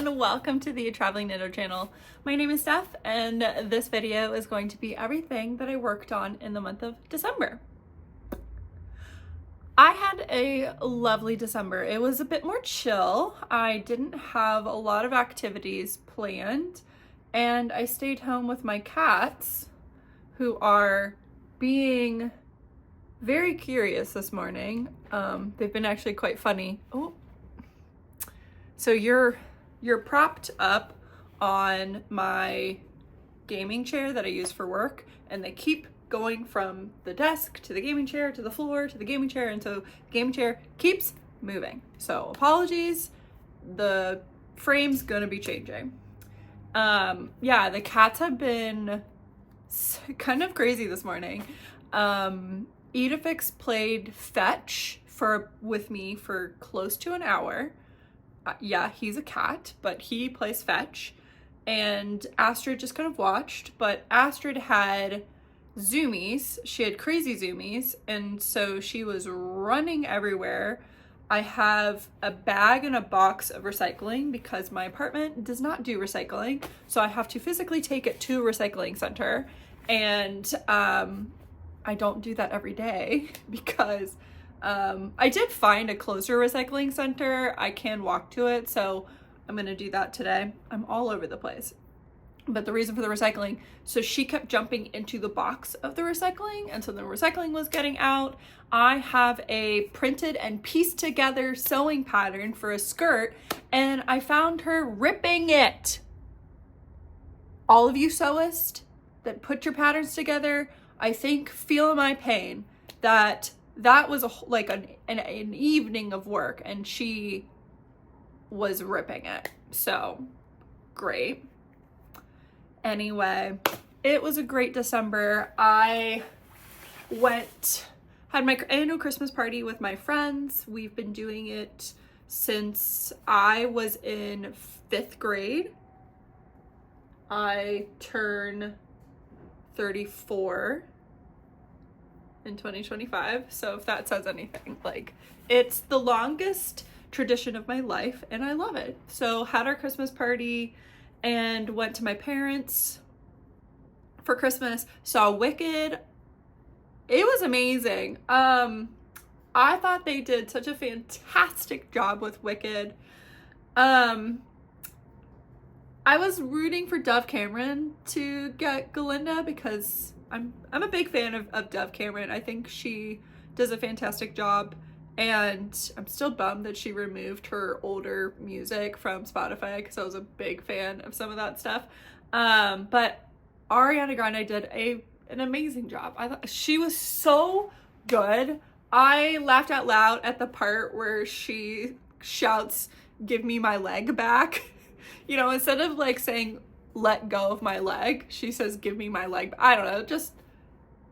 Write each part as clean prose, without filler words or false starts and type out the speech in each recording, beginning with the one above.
everyone, welcome to the Traveling Knitter channel. My name is Steph and this video is going to be everything that I worked on in the month of December. I had a lovely December. It was a bit more chill. I didn't have a lot of activities planned and I stayed home with my cats who are being very curious this morning. They've been actually quite funny. Oh, so you're propped up on my gaming chair that I use for work, and they keep going from the desk to the gaming chair to the floor to the gaming chair, and so the gaming chair keeps moving. So apologies, the frame's gonna be changing. Yeah, the cats have been kind of crazy this morning. Edifix played fetch with me for close to an hour. Yeah, he's a cat, but he plays fetch. And Astrid just kind of watched, but Astrid had zoomies. She had crazy zoomies, and so she was running everywhere. I have a bag and a box of recycling because my apartment does not do recycling, so I have to physically take it to a recycling center. And I don't do that every day because I did find a closer recycling center. I can walk to it, so I'm gonna do that today. I'm all over the place. But the reason for the recycling, so she kept jumping into the box of the recycling, and so the recycling was getting out. I have a printed and pieced together sewing pattern for a skirt, and I found her ripping it. All of you sewists that put your patterns together, I think feel my pain that was an evening of work and she was ripping it. So great. Anyway, it was a great December. I had my annual Christmas party with my friends. We've been doing it since I was in 5th grade. I turn 34 in 2025, so if that says anything, like, it's the longest tradition of my life and I love it. So had our Christmas party and went to my parents for Christmas, saw Wicked. It was amazing. I thought they did such a fantastic job with Wicked. I was rooting for Dove Cameron to get Galinda because I'm a big fan of Dove Cameron. I think she does a fantastic job, and I'm still bummed that she removed her older music from Spotify because I was a big fan of some of that stuff. But Ariana Grande did an amazing job. I thought she was so good. I laughed out loud at the part where she shouts, "Give me my leg back." You know, instead of like saying, "Let go of my leg," she says, "Give me my leg." I don't know, just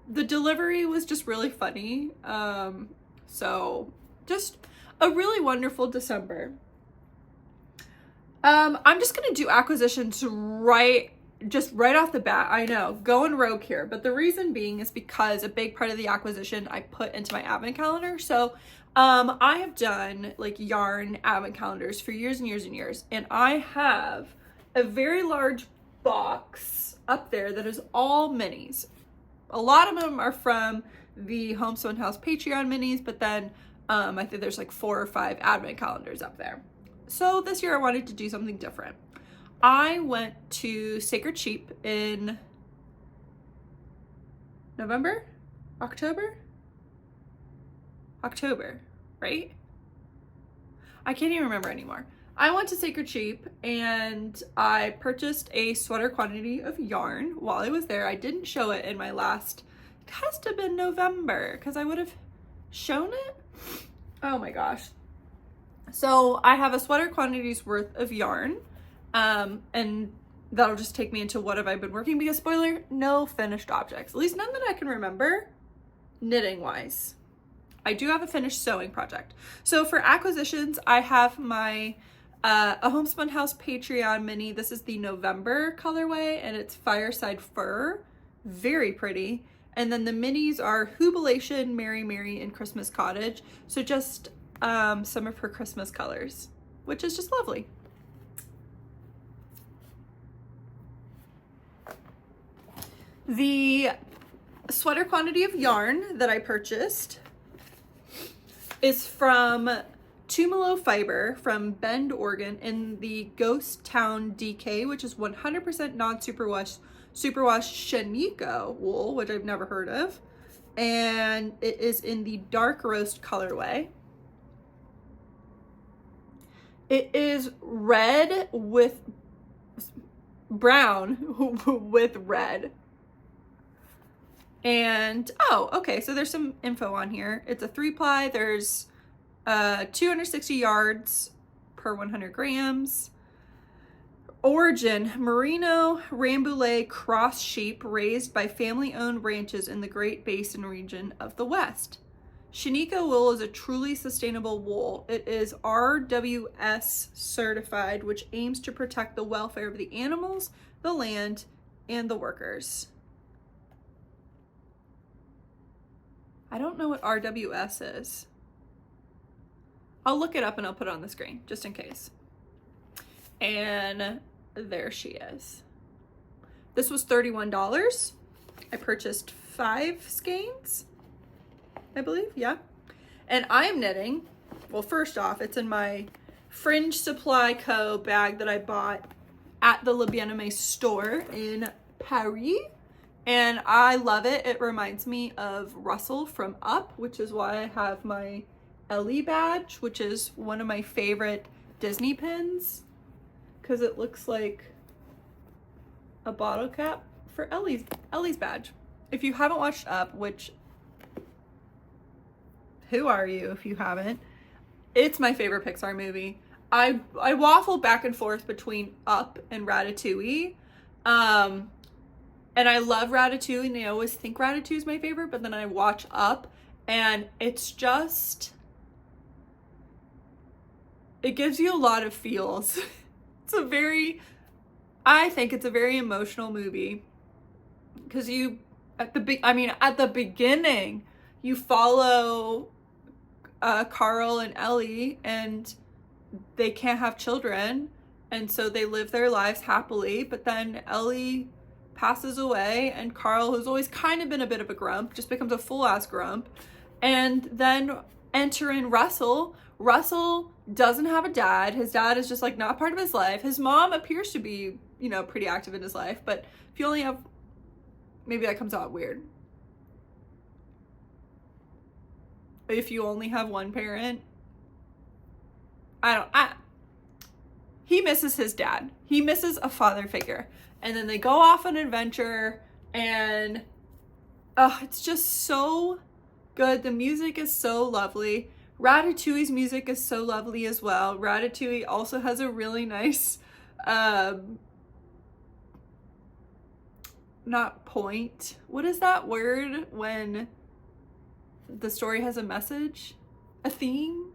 the delivery was just really funny. So just a really wonderful December. I'm just gonna do acquisitions right off the bat. I know, going rogue here, but the reason being is because a big part of the acquisition I put into my advent calendar. So I have done like yarn advent calendars for years and years and years, and I have a very large box up there that is all minis. A lot of them are from the Homespun House Patreon minis, but then I think there's like 4 or 5 advent calendars up there. So this year I wanted to do something different. I went to Sacred Sheep in October, right? I can't even remember anymore. I went to Sacred Sheep and I purchased a sweater quantity of yarn while I was there. I didn't show it in my last, it has to have been November because I would have shown it. Oh my gosh. So I have a sweater quantity's worth of yarn, and that'll just take me into what have I been working, because spoiler, no finished objects, at least none that I can remember knitting wise. I do have a finished sewing project. So for acquisitions, I have my a Homespun House Patreon mini. This is the November colorway and it's Fireside Fur. Very pretty. And then the minis are Jubilation, Mary Mary, and Christmas Cottage. So just some of her Christmas colors, which is just lovely. The sweater quantity of yarn that I purchased is from Tumalo Fiber from Bend, Oregon, in the Ghost Town DK, which is 100% non-superwash Shiniko wool, which I've never heard of. And it is in the dark roast colorway. It is red with brown with red. And, oh, okay, so there's some info on here. It's a 3-ply. There's 260 yards per 100 grams. Origin, merino rambouillet cross sheep raised by family-owned ranches in the Great Basin region of the West. Shiniko wool is a truly sustainable wool. It is RWS certified, which aims to protect the welfare of the animals, the land, and the workers. I don't know what RWS is. I'll look it up and I'll put it on the screen just in case. And there she is. This was $31. I purchased 5 skeins, I believe, yeah. And I am knitting, well, first off, it's in my Fringe Supply Co. bag that I bought at the Le Bien-Aimé store in Paris. And I love it. It reminds me of Russell from Up, which is why I have my Ellie badge, which is one of my favorite Disney pins, because it looks like a bottle cap for Ellie's badge. If you haven't watched Up, which, who are you if you haven't? It's my favorite Pixar movie. I waffle back and forth between Up and Ratatouille. And I love Ratatouille, and I always think Ratatouille is my favorite, but then I watch Up, and it's just, it gives you a lot of feels. I think it's a very emotional movie, because at the beginning, you follow Carl and Ellie, and they can't have children, and so they live their lives happily, but then Ellie passes away, and Carl, who's always kind of been a bit of a grump, just becomes a full-ass grump. And then enter in Russell. Russell doesn't have a dad. His dad is just like not part of his life. His mom appears to be, you know, pretty active in his life, but if you only have, maybe that comes out weird. If you only have one parent, he misses his dad. He misses a father figure. And then they go off on an adventure, and it's just so good. The music is so lovely. Ratatouille's music is so lovely as well. Ratatouille also has a really nice, not point. What is that word when the story has a message? A theme?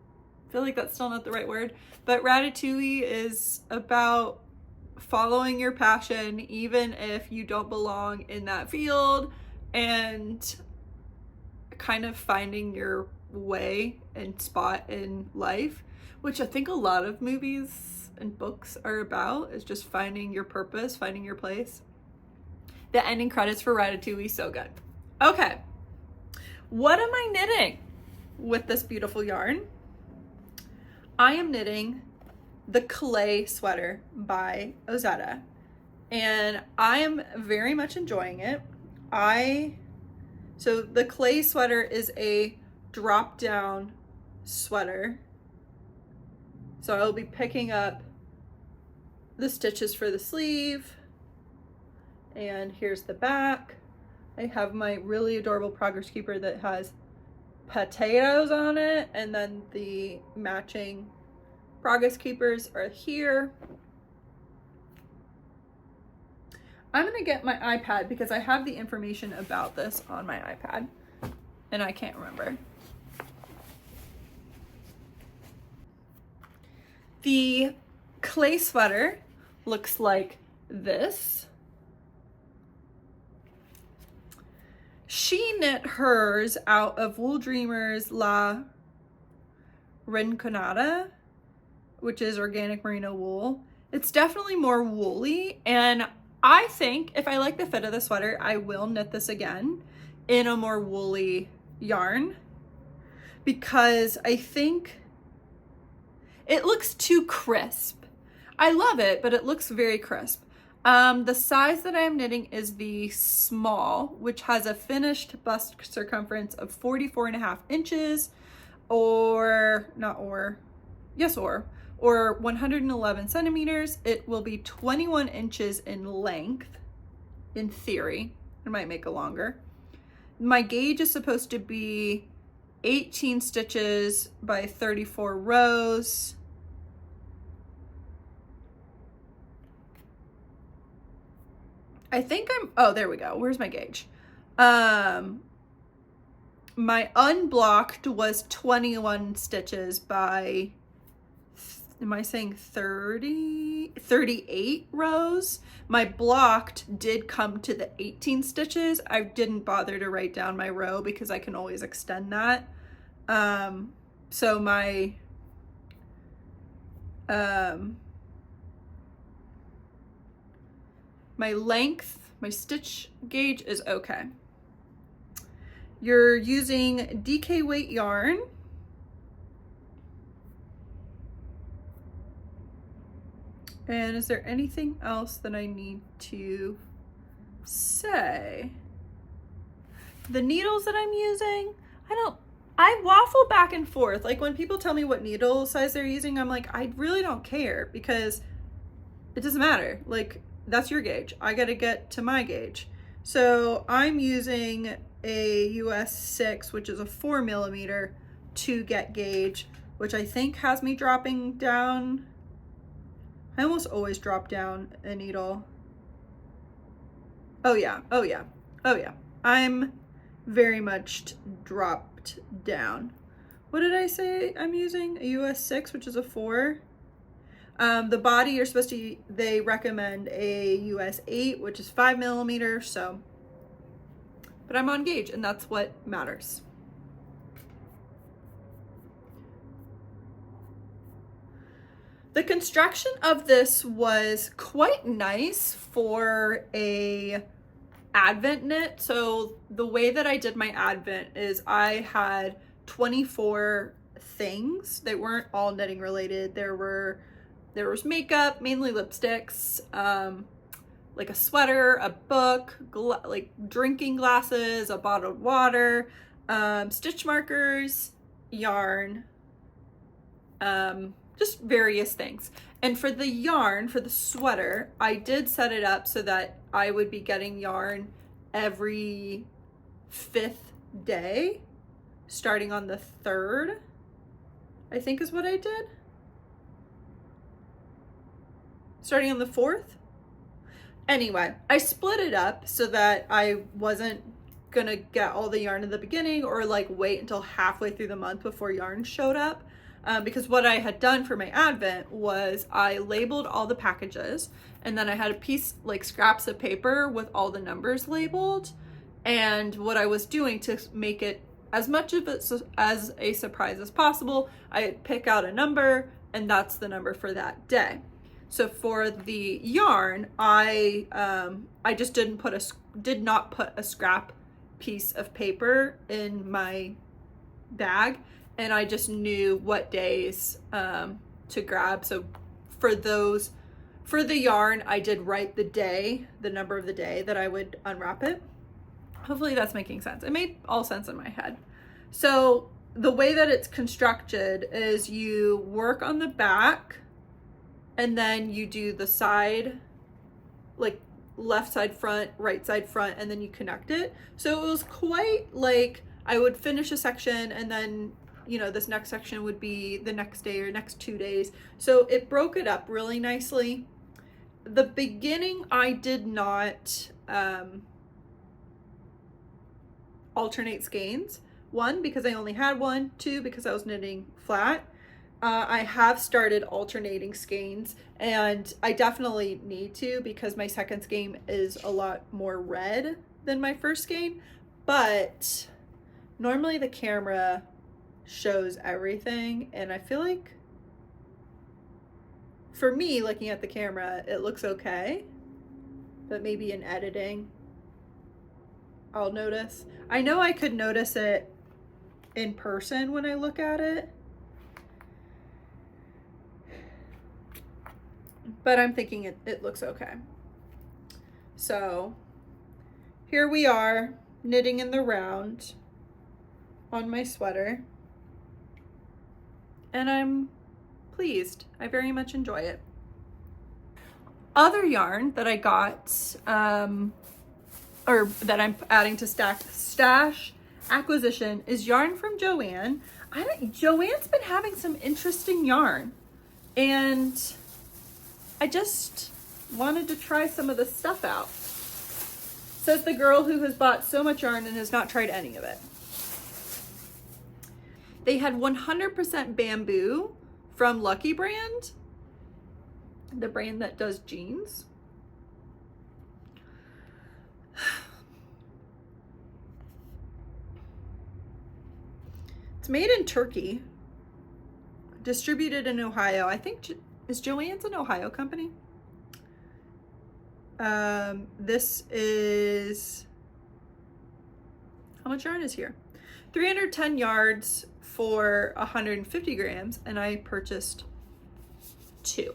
I feel like that's still not the right word. But Ratatouille is about following your passion even if you don't belong in that field, and kind of finding your way and spot in life, which I think a lot of movies and books are about, is just finding your purpose, finding your place. The ending credits for Ratatouille, so good. Okay, what am I knitting with this beautiful yarn? I am knitting the Clay sweater by Ozetta, and I am very much enjoying it. So the Clay sweater is a drop down sweater, so I'll be picking up the stitches for the sleeve, and here's the back. I have my really adorable progress keeper that has potatoes on it, and then the matching progress keepers are here. I'm gonna get my iPad because I have the information about this on my iPad and I can't remember. The Clay sweater looks like this. She knit hers out of Wool Dreamers La Rinconada, which is organic merino wool. It's definitely more woolly, and I think if I like the fit of the sweater, I will knit this again in a more woolly yarn, because I think it looks too crisp. I love it, but it looks very crisp. The size that I am knitting is the small, which has a finished bust circumference of 44.5 inches, or 111 centimeters. It will be 21 inches in length, in theory. I might make it longer. My gauge is supposed to be 18 stitches by 34 rows. I think oh, there we go. Where's my gauge? My unblocked was 21 stitches by, am I saying 38 rows? My blocked did come to the 18 stitches. I didn't bother to write down my row because I can always extend that. So my length, my stitch gauge is okay. You're using DK weight yarn. And is there anything else that I need to say? The needles that I'm using, I waffle back and forth. Like when people tell me what needle size they're using, I'm like, I really don't care, because it doesn't matter. Like, that's your gauge. I gotta get to my gauge. So I'm using a US 6, which is a 4mm to get gauge, which I think has me dropping down. I almost always drop down a needle. Oh yeah, oh yeah, oh yeah. I'm very much dropped down. What did I say I'm using? A US 6, which is a 4. The body, you're supposed to, they recommend a US 8, which is 5mm, so, but I'm on gauge, and that's what matters. The construction of this was quite nice for a Advent knit. So the way that I did my Advent is I had 24 things. They weren't all knitting related. There was makeup, mainly lipsticks, like a sweater, a book, like drinking glasses, a bottle of water, stitch markers, yarn, just various things. And for the yarn, for the sweater, I did set it up so that I would be getting yarn every 5th day, starting on the 3rd, I think is what I did. Starting on the 4th. Anyway, I split it up so that I wasn't gonna get all the yarn in the beginning, or like wait until halfway through the month before yarn showed up. Because what I had done for my Advent was I labeled all the packages, and then I had a piece, like scraps of paper with all the numbers labeled. And what I was doing to make it as much of it as a surprise as possible, I pick out a number, and that's the number for that day. So for the yarn, I just did not put a scrap piece of paper in my bag, and I just knew what days to grab. So for the yarn, I did write the number of the day that I would unwrap it. Hopefully that's making sense. It made all sense in my head. So the way that it's constructed is you work on the back, and then you do the side, like left side front, right side front, and then you connect it. So it was quite like I would finish a section, and then, you know, this next section would be the next day or next 2 days. So it broke it up really nicely. The beginning, I did not alternate skeins. 1, because I only had one. 2, because I was knitting flat. I have started alternating skeins, and I definitely need to, because my second skein is a lot more red than my first skein, but normally the camera shows everything, and I feel like for me, looking at the camera, it looks okay. but maybe in editing I'll notice. I know I could notice it in person when I look at it, but I'm thinking it looks okay. So here we are, knitting in the round on my sweater, and I'm pleased. I very much enjoy it. Other yarn that I got, or that I'm adding to stash acquisition, is yarn from Joann. Joann's been having some interesting yarn, and I just wanted to try some of the stuff out. Says the girl who has bought so much yarn and has not tried any of it. They had 100% bamboo from Lucky Brand, the brand that does jeans. It's made in Turkey, distributed in Ohio. I think, is Joann's an Ohio company? This is, how much yarn is here? 310 yards for 150 grams, and I purchased 2.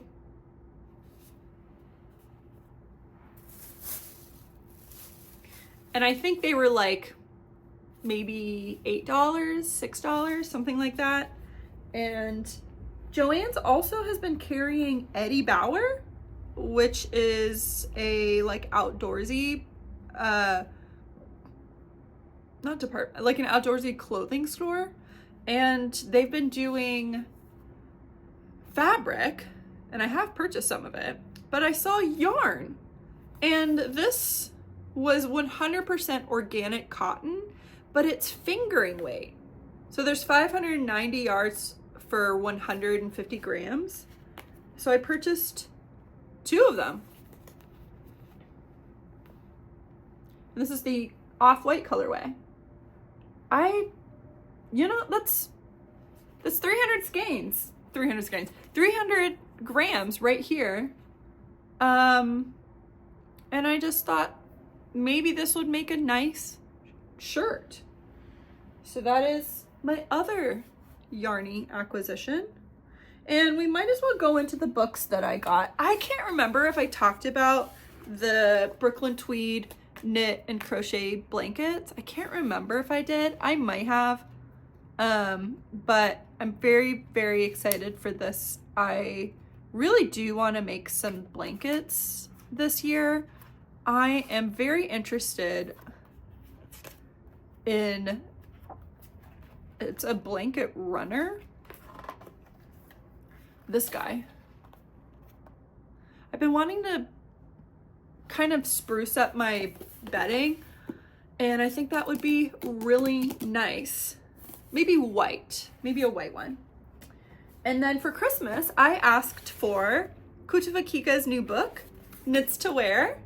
And I think they were like maybe $8, $6, something like that. And Joann's also has been carrying Eddie Bauer, which is a like outdoorsy, like an outdoorsy clothing store. And they've been doing fabric, and I have purchased some of it, but I saw yarn, and this was 100% organic cotton, but it's fingering weight. So there's 590 yards for 150 grams. So I purchased 2 of them. And this is the off-white colorway. That's 300 grams right here. And I just thought maybe this would make a nice shirt. So that is my other yarny acquisition. And we might as well go into the books that I got. I can't remember if I talked about the Brooklyn Tweed knit and crochet blankets. I can't remember if I did. I might have. But I'm very, very excited for this. I really do want to make some blankets this year. I am very interested in, it's a blanket runner. This guy. I've been wanting to kind of spruce up my bedding, and I think that would be really nice. Maybe white, maybe a white one. And then for Christmas, I asked for Kutava Kika's new book, Knits to Wear.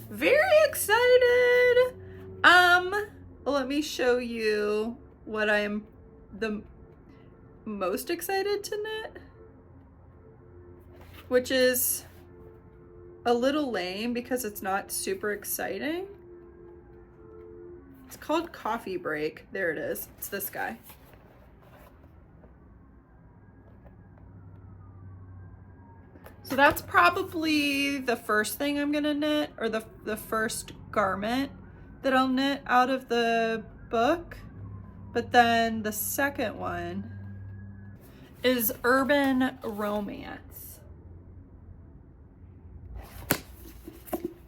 Very excited. Let me show you what I'm the most excited to knit, which is a little lame because it's not super exciting. It's called Coffee Break. There it is. It's this guy. So that's probably the first thing I'm gonna knit, or the first garment that I'll knit out of the book. But then the second one is Urban Romance.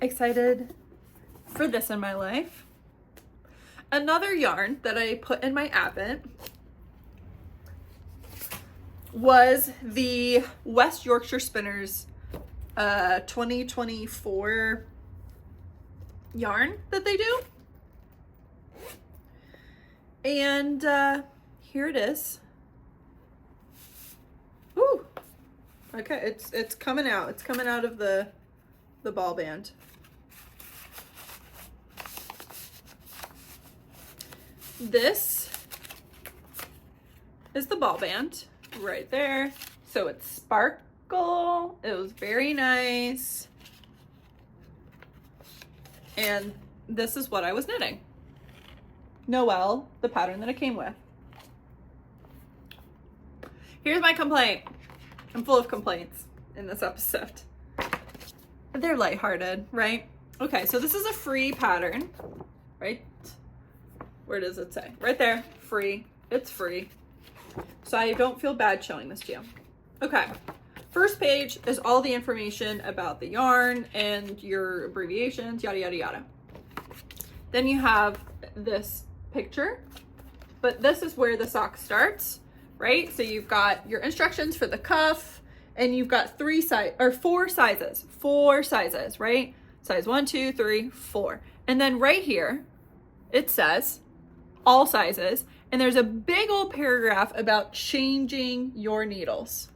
Excited for this in my life. Another yarn that I put in my Advent was the West Yorkshire Spinners 2024 yarn that they do. And here it is. Ooh. Okay, it's coming out. It's coming out of the ball band. This is the ball band right there. So it's sparkle. It was very nice. and this is what I was knitting. Noelle, the pattern that it came with. Here's my complaint. I'm full of complaints in this episode. They're lighthearted, right? Okay, so this is a free pattern, right? Where does it say? Right there, free. It's free. So I don't feel bad showing this to you. Okay, first page is all the information about the yarn and your abbreviations, yada, yada, yada. Then you have this picture, but this is where the sock starts, right? So you've got your instructions for the cuff, and you've got four sizes, right? Size 1, 2, 3, 4. And then right here, it says all sizes, and there's a big old paragraph about changing your needles.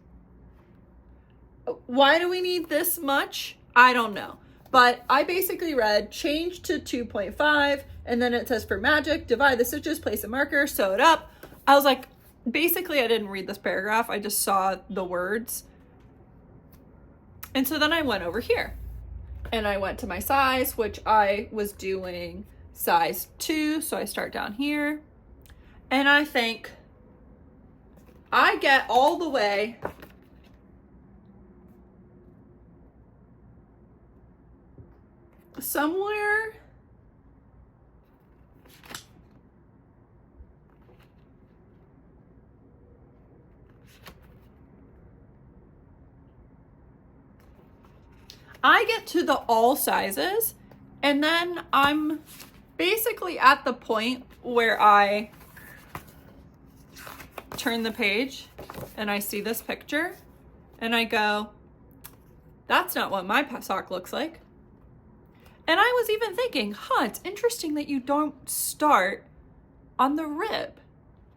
Why do we need this much? I don't know. But I basically read change to 2.5, and then it says for magic, divide the stitches, place a marker, sew it up. I was like, basically I didn't read this paragraph. I just saw the words. And so then I went over here and I went to my size, which I was doing size 2. So I start down here and I think I get all the way somewhere I get to the all sizes, and then I'm basically at the point where I turn the page and I see this picture and I go, that's not what my sock looks like. And I was even thinking, it's interesting that you don't start on the rib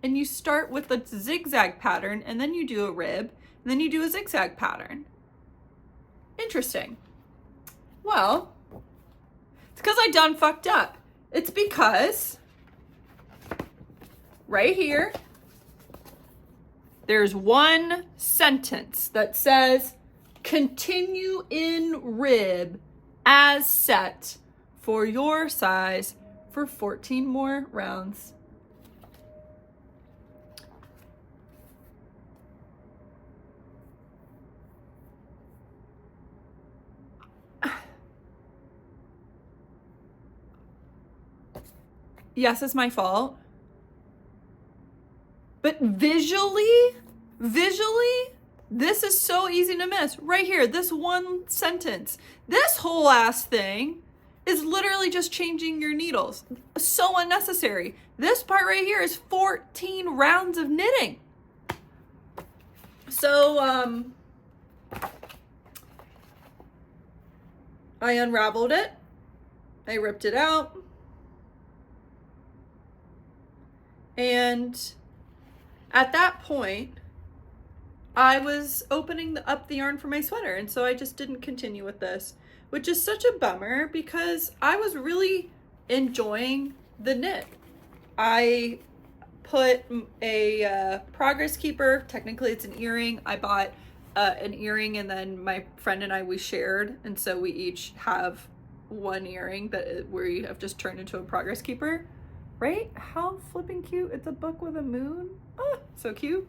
and you start with the zigzag pattern and then you do a rib and then you do a zigzag pattern. Interesting. Well, it's because I done fucked up. It's because right here, there's one sentence that says, continue in rib as set for your size for 14 more rounds. Yes, it's my fault. But visually, this is so easy to miss. Right here, this one sentence. This whole ass thing is literally just changing your needles. So unnecessary. This part right here is 14 rounds of knitting. So, I unraveled it. I ripped it out. And at that point, I was opening up the yarn for my sweater, and so I just didn't continue with this, which is such a bummer because I was really enjoying the knit. I put a progress keeper, technically it's an earring. I bought an earring, and then my friend and I, we shared, and so we each have one earring that we have just turned into a progress keeper. Right? How flipping cute. It's a book with a moon. Oh, so cute.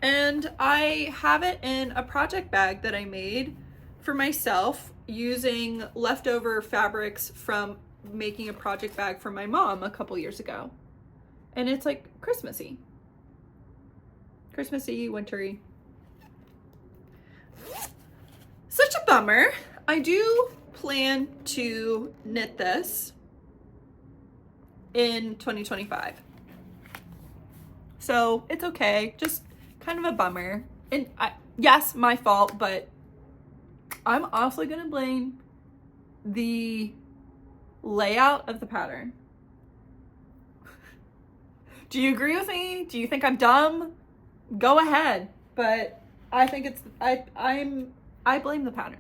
And I have it in a project bag that I made for myself using leftover fabrics from making a project bag for my mom a couple years ago. And it's like Christmassy. Christmassy, wintry. Such a bummer. I do plan to knit this in 2025. So it's okay, just kind of a bummer. And yes, my fault, but I'm honestly gonna blame the layout of the pattern. Do you agree with me? Do you think I'm dumb? Go ahead. But I think it's, I blame the pattern.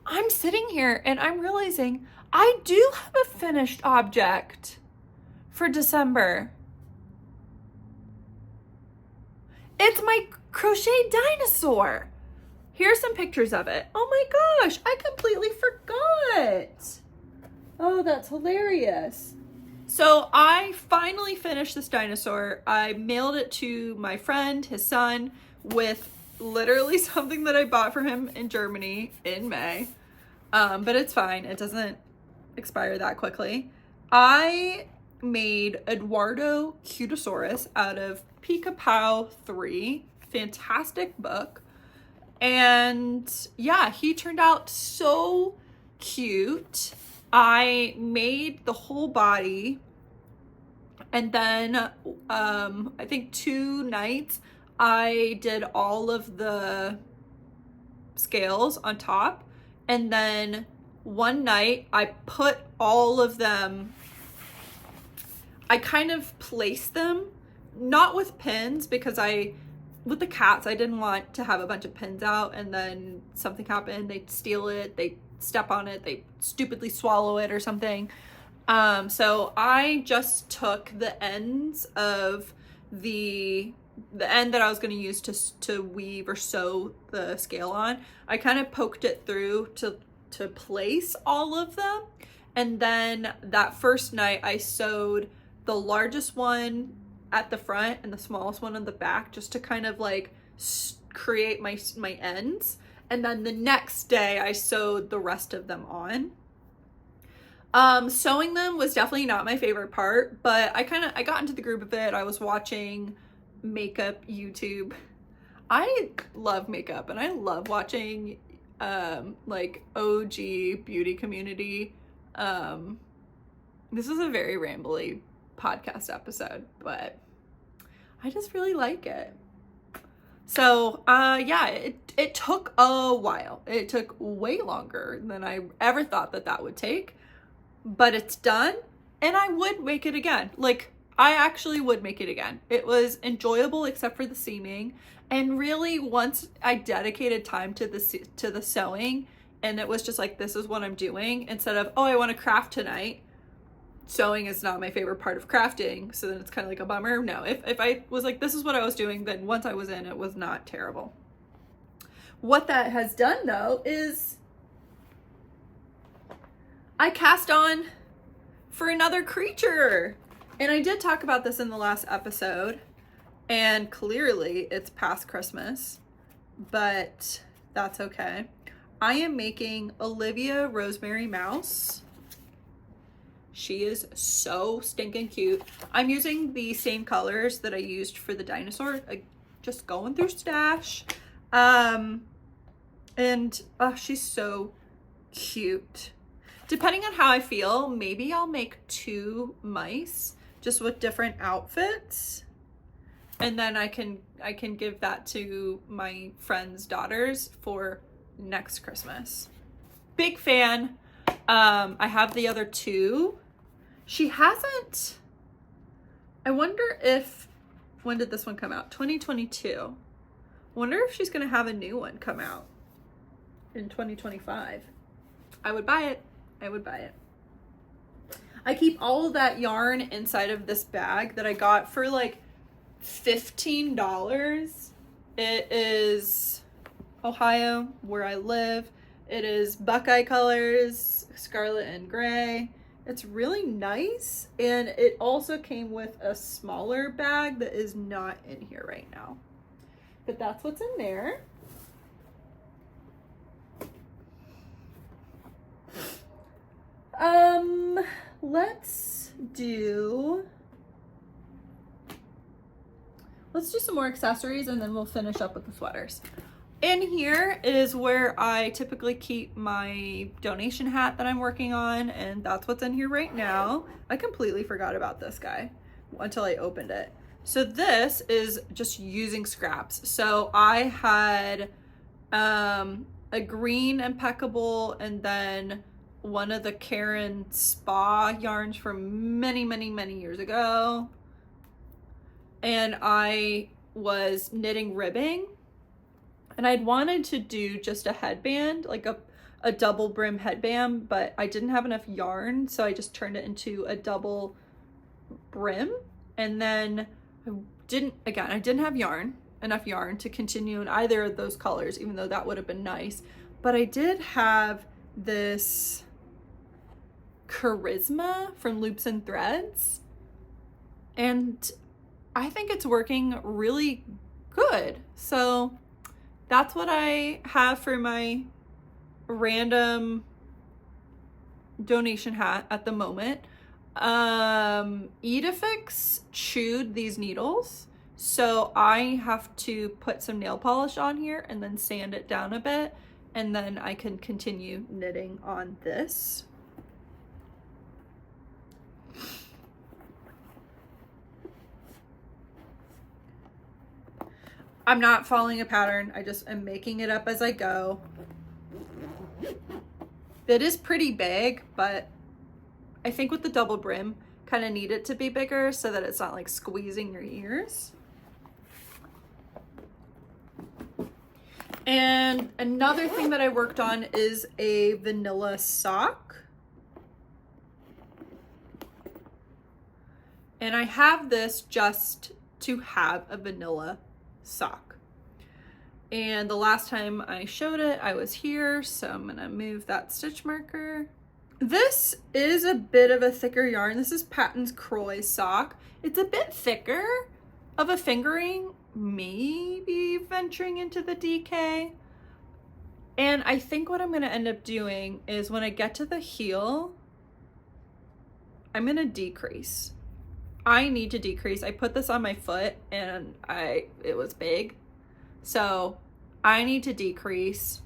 I'm sitting here and I'm realizing I do have a finished object for December. It's my crochet dinosaur. Here's some pictures of it. Oh my gosh, I completely forgot. Oh, that's hilarious. So I finally finished this dinosaur. I mailed it to my friend, his son, with literally something that I bought for him in Germany in May. But it's fine. It doesn't expire that quickly. I made Eduardo Cutosaurus out of Pika Pow 3. Fantastic book. And yeah, he turned out so cute. I made the whole body, and then I think 2 nights I did all of the scales on top, and then one night I put all of them, I kind of placed them, not with pins, because with the cats, I didn't want to have a bunch of pins out and then something happened, they steal it, they step on it, they stupidly swallow it or something. So I just took the ends of the end that I was going to use to weave or sew the scale on. I kind of poked it through to place all of them. And then that first night I sewed the largest one at the front and the smallest one on the back, just to kind of like create my ends. And then the next day I sewed the rest of them on. Sewing them was definitely not my favorite part, but I got into the groove of it. I was watching makeup YouTube. I love makeup, and I love watching like OG beauty community. This is a very rambly podcast episode, but I just really like it. So yeah, it took a while. It took way longer than I ever thought that would take, but it's done, and I would make it again. Like, I actually would make it again. It was enjoyable except for the seaming, and really once I dedicated time to the sewing, and it was just like, this is what I'm doing, instead of, oh, I want to craft tonight. Sewing is not my favorite part of crafting, so then it's kind of like a bummer. No, if I was like, this is what I was doing, then once I was in, it was not terrible. What that has done though is I cast on for another creature. And I did talk about this in the last episode, and clearly it's past Christmas, but that's okay. I am making Olivia Rosemary Mouse. She is so stinking cute. I'm using the same colors that I used for the dinosaur. Just going through stash. And she's so cute. Depending on how I feel, maybe I'll make 2 mice just with different outfits. And then I can give that to my friend's daughters for next Christmas. Big fan. I have the other 2. She hasn't, I wonder if, when did this one come out? 2022. Wonder if she's gonna have a new one come out in 2025. I would buy it. I would buy it. I keep all of that yarn inside of this bag that I got for like $15. It is Ohio, where I live. It is Buckeye colors, scarlet and gray. It's really nice, and it also came with a smaller bag that is not in here right now. But that's what's in there. Let's do some more accessories, and then we'll finish up with the sweaters. In here is where I typically keep my donation hat that I'm working on, and that's what's in here right now. I completely forgot about this guy until I opened it. So this is just using scraps. So I had a green impeccable, and then one of the Karen Spa yarns from many, many, many years ago. And I was knitting ribbing. And I'd wanted to do just a headband, like a double brim headband, but I didn't have enough yarn, so I just turned it into a double brim. And then I didn't have enough yarn to continue in either of those colors, even though that would have been nice. But I did have this Charisma from Loops and Threads. And I think it's working really good. So that's what I have for my random donation hat at the moment. Edifix chewed these needles, so I have to put some nail polish on here and then sand it down a bit, and then I can continue knitting on this. I'm not following a pattern, I just am making it up as I go. It is pretty big, but I think with the double brim, kind of need it to be bigger so that it's not like squeezing your ears. And another thing that I worked on is a vanilla sock. And I have this just to have a vanilla sock. And the last time I showed it, I was here, so I'm gonna move that stitch marker. This is a bit of a thicker yarn. This is Patton's Croy sock. It's a bit thicker of a fingering, maybe venturing into the DK. And I think what I'm gonna end up doing is when I get to the heel, I'm gonna decrease. I need to decrease. I put this on my foot and it was big. So I need to decrease.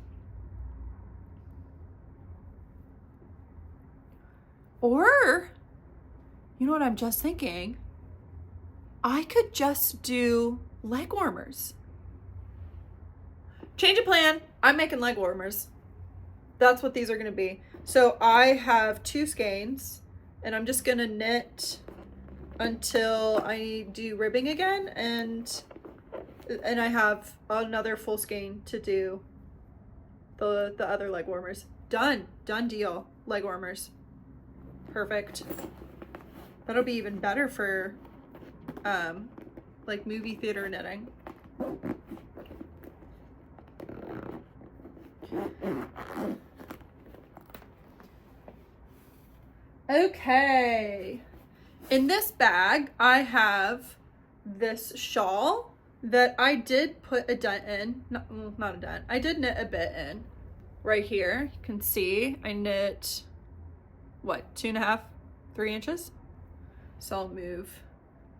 Or, you know what I'm just thinking? I could just do leg warmers. Change of plan. I'm making leg warmers. That's what these are gonna be. So I have 2 skeins and I'm just gonna knit until I do ribbing again, and I have another full skein to do the other leg warmers. Done deal. Leg warmers. Perfect. That'll be even better for like movie theater knitting. Okay. In this bag, I have this shawl that I did put a dent in. Not a dent. I did knit a bit in. Right here, you can see I knit, what, 2.5, 3 inches? So I'll move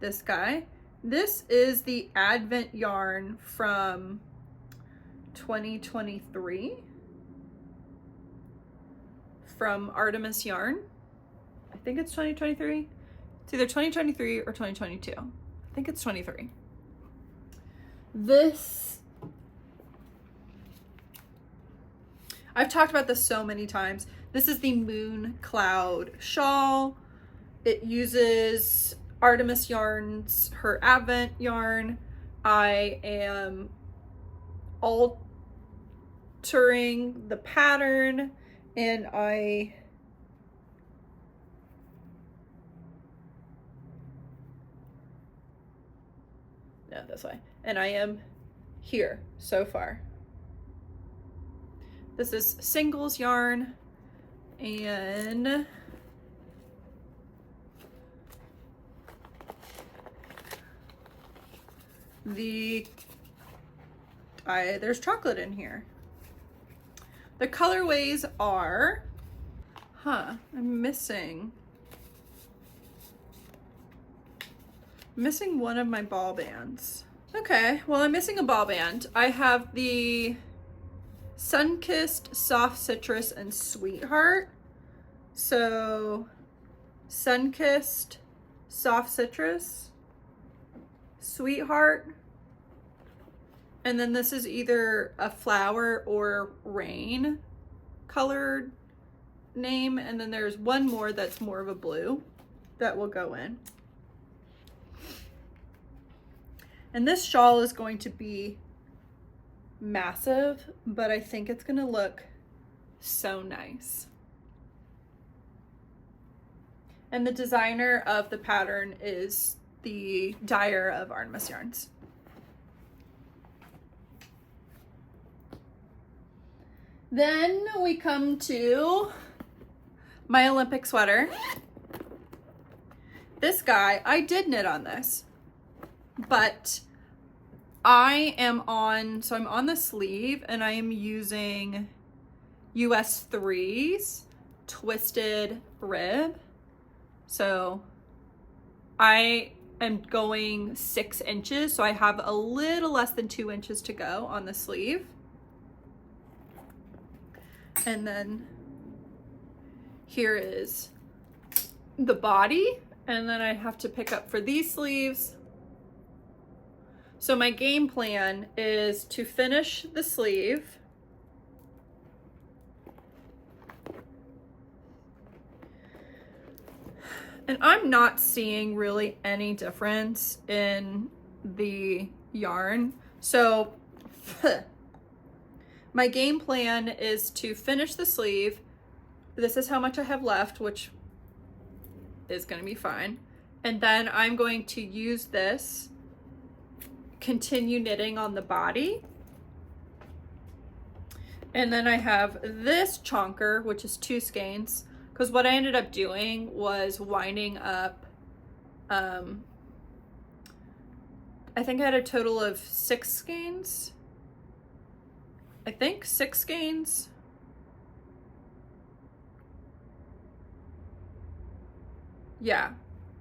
this guy. This is the Advent yarn from 2023 from Artemis Yarn. I think it's 2023. It's either 2023 or 2022. I think it's 23. This, I've talked about this so many times. This is the Moon Cloud shawl. It uses Artemis Yarn's, her Advent yarn. I am altering the pattern and this way. And I am here so far. This is singles yarn, and there's chocolate in here. The colorways are, I'm missing one of my ball bands. Okay, well, I'm missing a ball band. I have the Sunkissed, Soft Citrus, and Sweetheart. So Sunkissed, Soft Citrus, Sweetheart, and then this is either a flower or rain colored name, and then there's one more that's more of a blue that will go in. And this shawl is going to be massive, but I think it's gonna look so nice. And the designer of the pattern is the dyer of Artemis Yarns. Then we come to my Olympic sweater. This guy, I did knit on this, but I'm on the sleeve and I am using US 3's twisted rib. So I am going 6 inches. So I have a little less than 2 inches to go on the sleeve. And then here is the body. And then I have to pick up for these sleeves. So my game plan is to finish the sleeve. And I'm not seeing really any difference in the yarn. So my game plan is to finish the sleeve. This is how much I have left, which is going to be fine. And then I'm going to use this, continue knitting on the body. And then I have this chonker, which is 2 skeins, because what I ended up doing was winding up, I think I had a total of 6 skeins. I think 6 skeins. Yeah,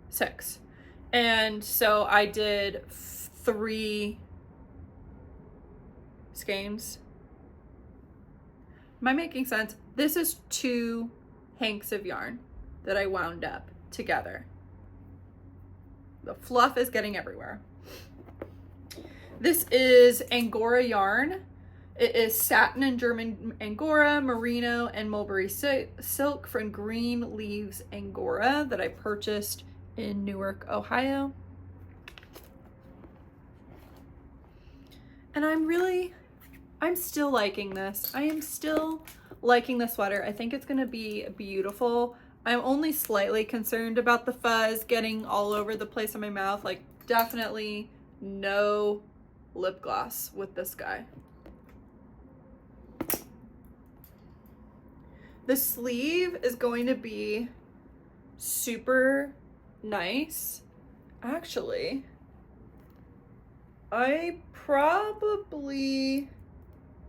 6. And so I did 3 skeins. Am I making sense? This is 2 hanks of yarn that I wound up together. The fluff is getting everywhere. This is Angora yarn. It is satin and German Angora, merino, and mulberry silk from Green Leaves Angora that I purchased in Newark, Ohio. And I'm still liking this. I am still liking the sweater. I think it's gonna be beautiful. I'm only slightly concerned about the fuzz getting all over the place in my mouth. Like, definitely no lip gloss with this guy. The sleeve is going to be super nice. Actually, I probably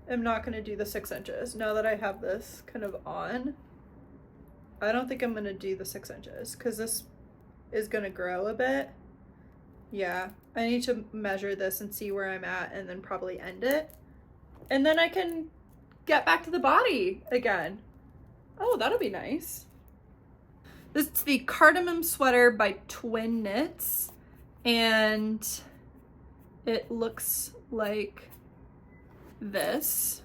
am not going to do the 6 inches now that I have this kind of on. I don't think I'm going to do the 6 inches because this is going to grow a bit. Yeah, I need to measure this and see where I'm at and then probably end it. And then I can get back to the body again. Oh, that'll be nice. This is the Cardamom sweater by Twin Knits, and it looks like this.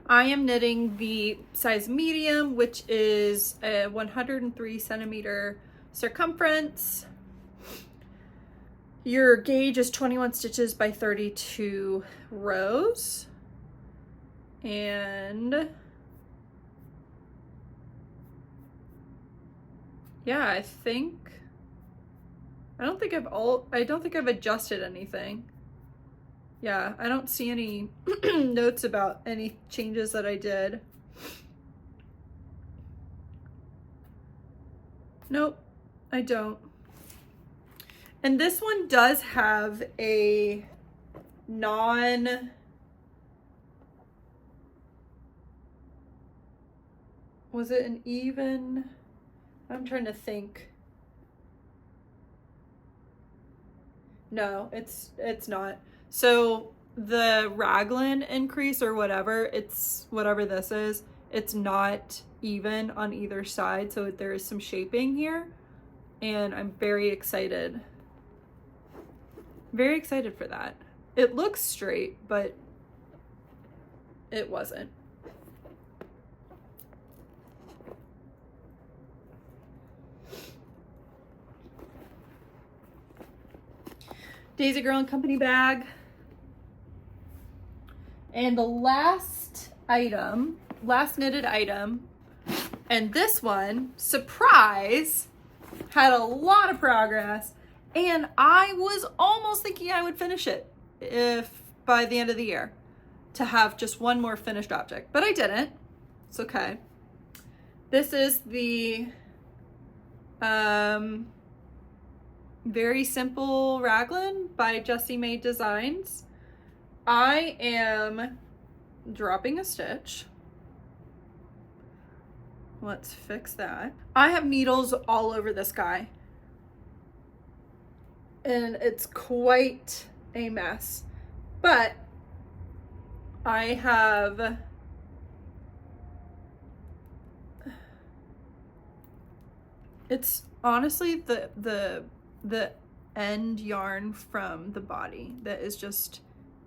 I am knitting the size medium, which is a 103 centimeter circumference. Your gauge is 21 stitches by 32 rows. And yeah, I don't think I've adjusted anything. Yeah, I don't see any notes about any changes that I did. Nope, I don't. And this one does have a was it an even? I'm trying to think. No, it's not. So the Raglan increase or whatever, it's whatever this is, it's not even on either side. So there is some shaping here and I'm very excited. Very excited for that. It looks straight, but it wasn't. Daisy Girl and Company bag. And the last knitted item, and this one, surprise, had a lot of progress, and I was almost thinking I would finish it by the end of the year. to have just one more finished object, but I didn't. It's okay. This is the very simple Raglan by Jessie Made Designs. I am dropping a stitch. Let's fix that. I have needles all over this guy, and it's quite a mess, but I have it's honestly the end yarn from the body that is just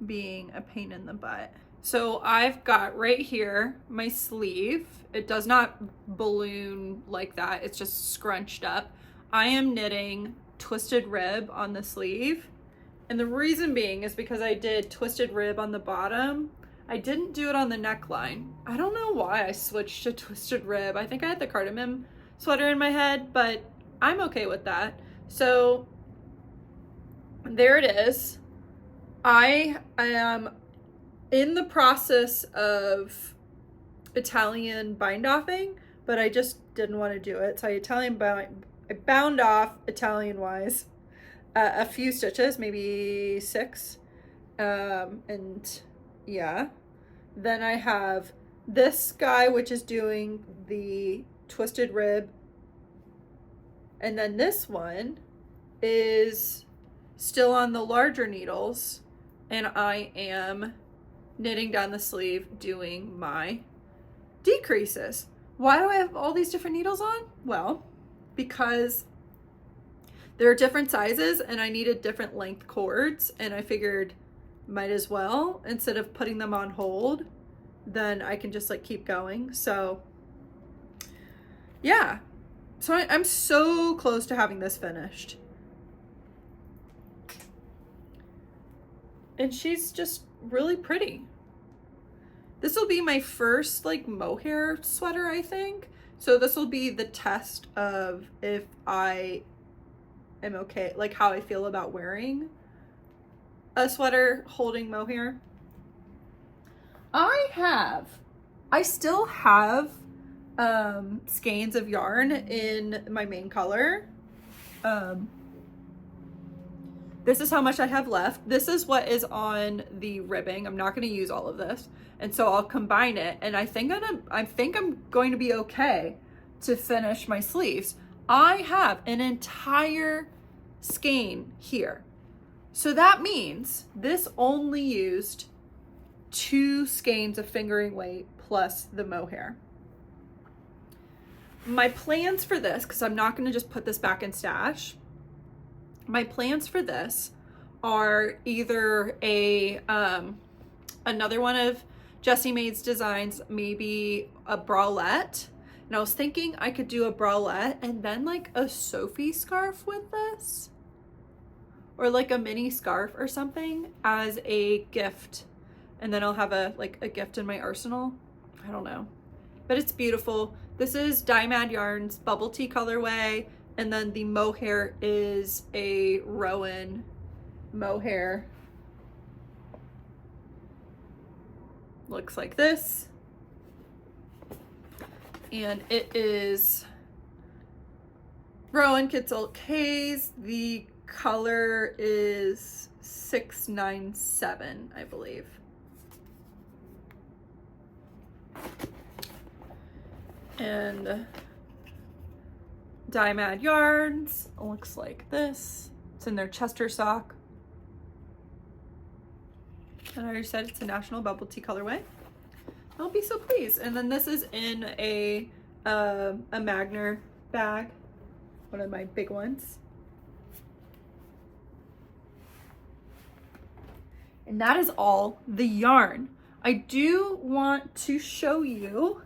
being a pain in the butt. So I've got right here my sleeve. It does not balloon like that. It's just scrunched up. I am knitting twisted rib on the sleeve. And the reason being is because I did twisted rib on the bottom. I didn't do it on the neckline. I don't know why I switched to twisted rib. I think I had the Cardamom sweater in my head, but I'm okay with that. So there it is. I am in the process of Italian bind offing, but I just didn't want to do it. So I bound off Italian wise a few stitches, maybe 6. And yeah, then I have this guy, which is doing the twisted rib. And then this one is still on the larger needles, and I am knitting down the sleeve doing my decreases. Why do I have all these different needles on? Well, because there are different sizes and I needed different length cords, and I figured might as well, instead of putting them on hold, then I can just like keep going. So yeah, so I'm so close to having this finished. And she's just really pretty. This will be my first like mohair sweater, I think. So this will be the test of if I am okay, like how I feel about wearing a sweater holding mohair. I still have skeins of yarn in my main color. This is how much I have left. This is what is on the ribbing. I'm not going to use all of this, and so I'll combine it, and I think I'm going to be okay to finish my sleeves. I have an entire skein here, so that means this only used 2 skeins of fingering weight plus the mohair. My plans for this, because I'm not going to just put this back in stash, my plans for this are either another one of Jessie Made's designs, maybe a bralette. And I was thinking I could do a bralette and then like a Sophie scarf with this, or like a mini scarf or something as a gift. And then I'll have a gift in my arsenal. I don't know, but it's beautiful. This is Dye Mad Yarns Bubble Tea colorway. And then the mohair is a Rowan mohair. Looks like this. And it is Rowan Kitzel K's. The color is 697, I believe. And Dye Mad Yarns looks like this. It's in their Chester sock. And I already said it's a National Bubble Tea colorway. I'll be so pleased. And then this is in a Magner bag, one of my big ones. And that is all the yarn. I do want to show you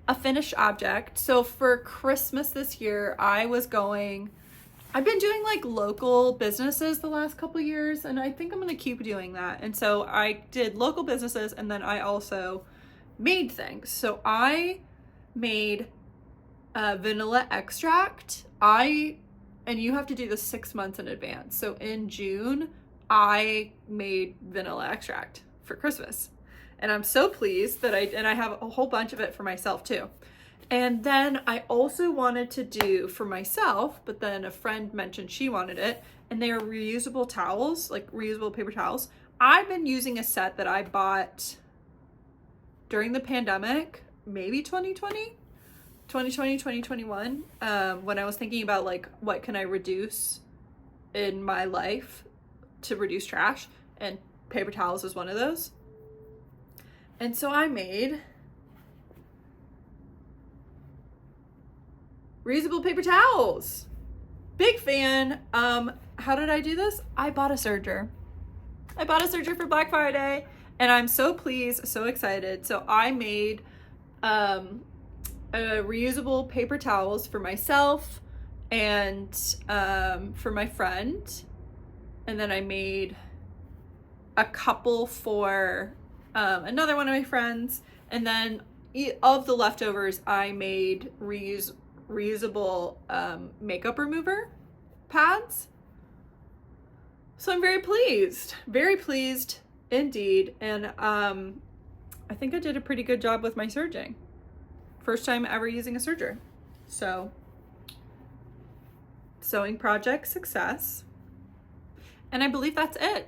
a finished object. So for Christmas this year, I've been doing like local businesses the last couple years, and I think I'm gonna keep doing that. And so I did local businesses, and then I also made things. So I made vanilla extract. And you have to do this 6 months in advance. So in June, I made vanilla extract for Christmas. And I'm so pleased that I have a whole bunch of it for myself too. And then I also wanted to do for myself, but then a friend mentioned she wanted it, and they are reusable towels, like reusable paper towels. I've been using a set that I bought during the pandemic, maybe 2020, 2021, when I was thinking about like, what can I reduce in my life to reduce trash, and paper towels was one of those. And so I made reusable paper towels. Big fan. How did I do this? I bought a serger. I bought a serger for Black Friday, and I'm so pleased, so excited. So I made reusable paper towels for myself and for my friend. And then I made a couple for another one of my friends. And then of the leftovers, I made reusable makeup remover pads. So I'm very pleased indeed. And I think I did a pretty good job with my serging. First time ever using a serger. So sewing project success. And I believe that's it.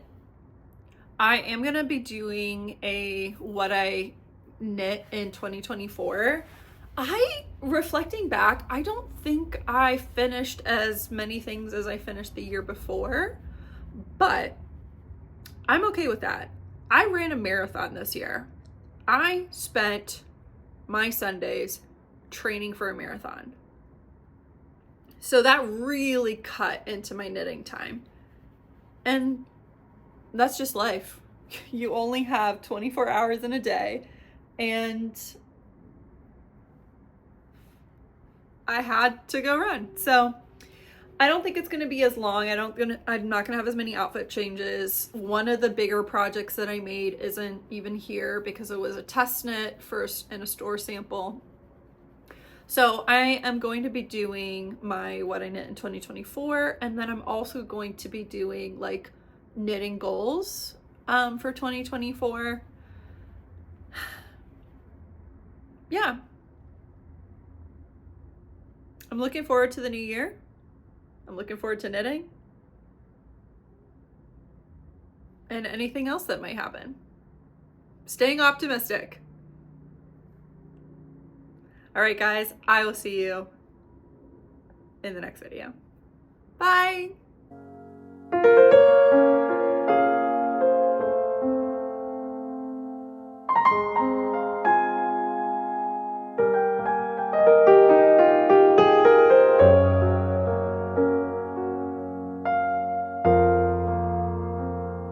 I am going to be doing a what I knit in 2024. Reflecting back, I don't think I finished as many things as I finished the year before, but I'm okay with that. I ran a marathon this year. I spent my Sundays training for a marathon. So that really cut into my knitting time. And that's just life. You only have 24 hours in a day, and I had to go run. So I don't think it's going to be as long. I'm not going to have as many outfit changes. One of the bigger projects that I made isn't even here because it was a test knit first and a store sample. So I am going to be doing my what I knit in 2024, and then I'm also going to be doing like knitting goals for 2024. Yeah. I'm looking forward to the new year. I'm looking forward to knitting and anything else that might happen. Staying optimistic. All right, guys, I will see you in the next video. Bye.